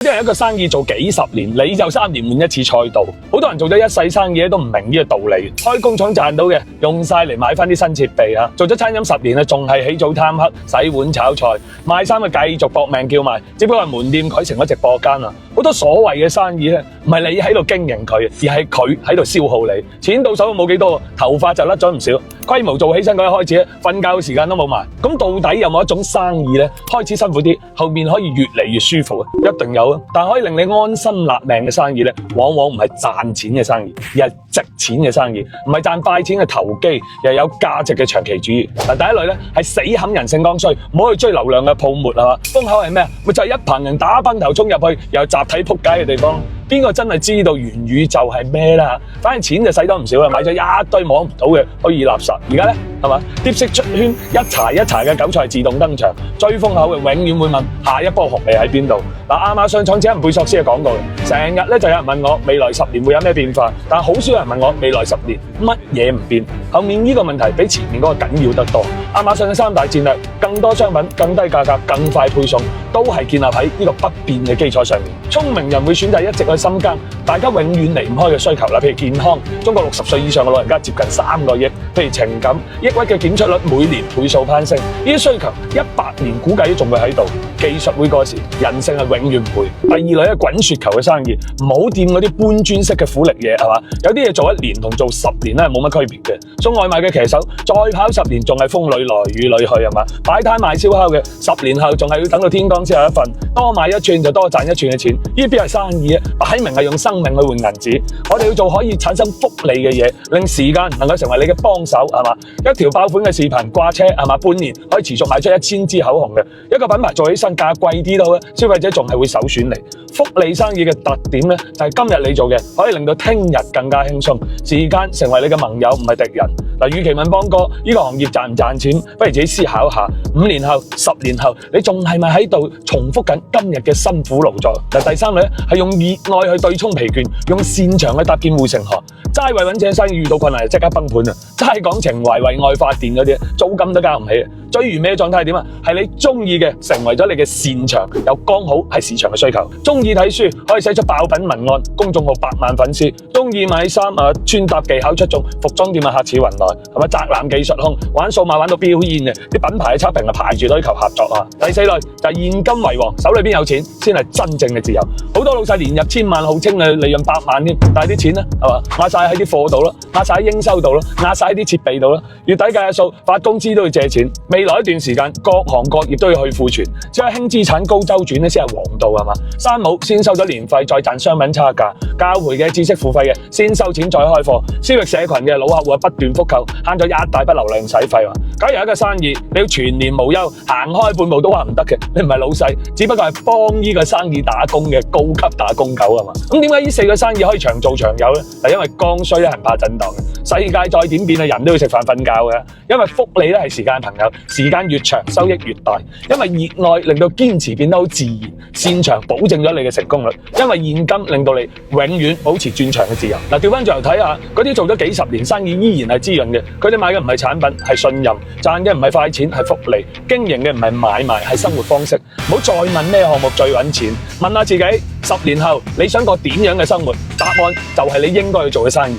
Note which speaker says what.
Speaker 1: 啲人一個生意做幾十年，你就3年換一次賽道。好多人做咗一世生意都唔明呢個道理。開工廠賺到嘅，用晒嚟買翻啲新設備啊！做咗餐飲10年仲係起早貪黑、洗碗炒菜，賣衫繼續搏命叫賣，只不過係門店改成咗直播間啊！好多所謂嘅生意咧，唔係你喺度經營佢，而係佢喺度消耗你。錢到手都冇幾多，頭髮就甩咗唔少。規模做起身嗰一開始，瞓覺嘅時間都冇埋。咁到底有冇一種生意咧，開始辛苦啲，後面可以越嚟越舒服啊？一定有啊！但可以令你安心立命嘅生意咧，往往唔係賺錢嘅生意，而係值錢嘅生意。唔係賺快錢嘅投機，又有價值嘅長期主義。第一類咧係死冚人性剛需，唔好去追流量嘅泡沫係嘛？風口係咩？咪就係一棚人打崩頭衝入去，又集體撲街嘅地方。邊個真係知道元宇宙係咩啦？反正錢就使多唔少啦，買咗一堆摸唔到嘅虛擬垃圾。而家咧係嘛？碟式出圈，一茬一茬嘅韭菜自動登場，追風口嘅永遠會問下一波紅利喺邊度？亞馬遜創始人貝索斯講過嘅，成日咧就有人問我未來10年會有咩變化，但好少人問我未來10年乜嘢唔變。後面呢個問題比前面嗰個緊要得多。亞馬遜嘅3大戰略，更多商品、更低價格、更快配送，都係建立喺呢個不變嘅基礎上面。聰明人會選擇一直去深耕大家永遠離唔開嘅需求啦，譬如健康，中國60歲以上嘅老人家接近3個億；譬如情感，抑鬱嘅檢出率每年倍數攀升，呢啲需求100年估計都仲會喺度。技術會過時，人性係永遠唔會。第二類係滾雪球嘅生意，唔好掂嗰啲搬磚式嘅苦力嘢係嘛？有啲嘢做1年同做10年咧係冇乜區別嘅。送外賣嘅騎手再跑10年仲係風裏來雨裏去係嘛？擺攤賣燒烤嘅10年後仲係要等到天光先有一份，多賣1寸就多賺1寸嘅錢，呢邊係生意啊！擺明係用生命去換銀紙。我哋要做可以產生複利嘅嘢，令時間能夠成為你嘅幫手係嘛？一條爆款嘅視頻掛車係嘛？半年可以持續賣出1000支口紅嘅，一個品牌做起身價貴啲都好，消費者仲係會首選你。複利生意嘅特點咧，就係今日你做嘅可以令到聽日更加輕鬆，時間成為你嘅盟友唔係敵人。嗱，與其問邦哥呢個行業賺唔賺錢，不如自己思考下，5年後、10年後，你仲係咪喺度重複緊今日嘅辛苦勞作？第3類係用熱愛去對沖疲倦，用擅長去搭建護城河。齋為揾錢生意遇到困難就即刻崩盤啊！齋講情懷為愛發電嗰啲，租金都交唔起啊！最完美嘅狀態係點啊？係你中意嘅成為咗你嘅擅長，又剛好係市場嘅需求。中意睇書可以寫出爆品文案，公眾號100萬粉絲。中意買衫穿搭技巧出眾，服裝店客似雲來，係咪？宅男技術控，玩數碼玩到飆煙嘅，啲品牌嘅測評排住隊求合作啊！第4類就係現金為王，手裏邊有錢先係真正嘅自由。好多老細年入1000萬，號稱嘅利潤100萬添，但係啲錢咧係嘛？壓晒喺啲貨度咯，壓晒喺應收度咯，壓晒喺啲設備度咯。月底計下數，發工資都要借錢。未來一段時間，各行各業都要去庫存，只有輕資產高周轉咧先係王道係嘛？山姆先收咗年費，再賺商品差價；教培嘅知識付費嘅，先收錢再開課；私域社群嘅老客戶不斷復購，慳咗一大筆流量使費。假如一個生意你要全年無休，行開半步都話唔得嘅，你唔係老細，只不過係幫呢個生意打工嘅高級打工狗係嘛？咁點解呢4個生意可以長做長有咧？係因為剛需咧係唔怕震盪嘅。世界再點變啊，人都要食飯瞓覺嘅。因為複利咧係時間朋友，時間越長收益越大。因為熱愛令到堅持變得好自然，擅長保證咗你嘅成功率。因為現金令到你永遠保持轉場嘅自由。嗱，調翻轉頭睇下，嗰啲做咗幾10年生意依然係滋潤嘅，佢哋買嘅唔係產品，係信任；賺嘅唔係快錢，係複利；經營嘅唔係買賣，係生活方式。唔好再問咩項目最揾錢，問下自己10年後你想過點樣嘅生活？答案就係你應該去做嘅生意。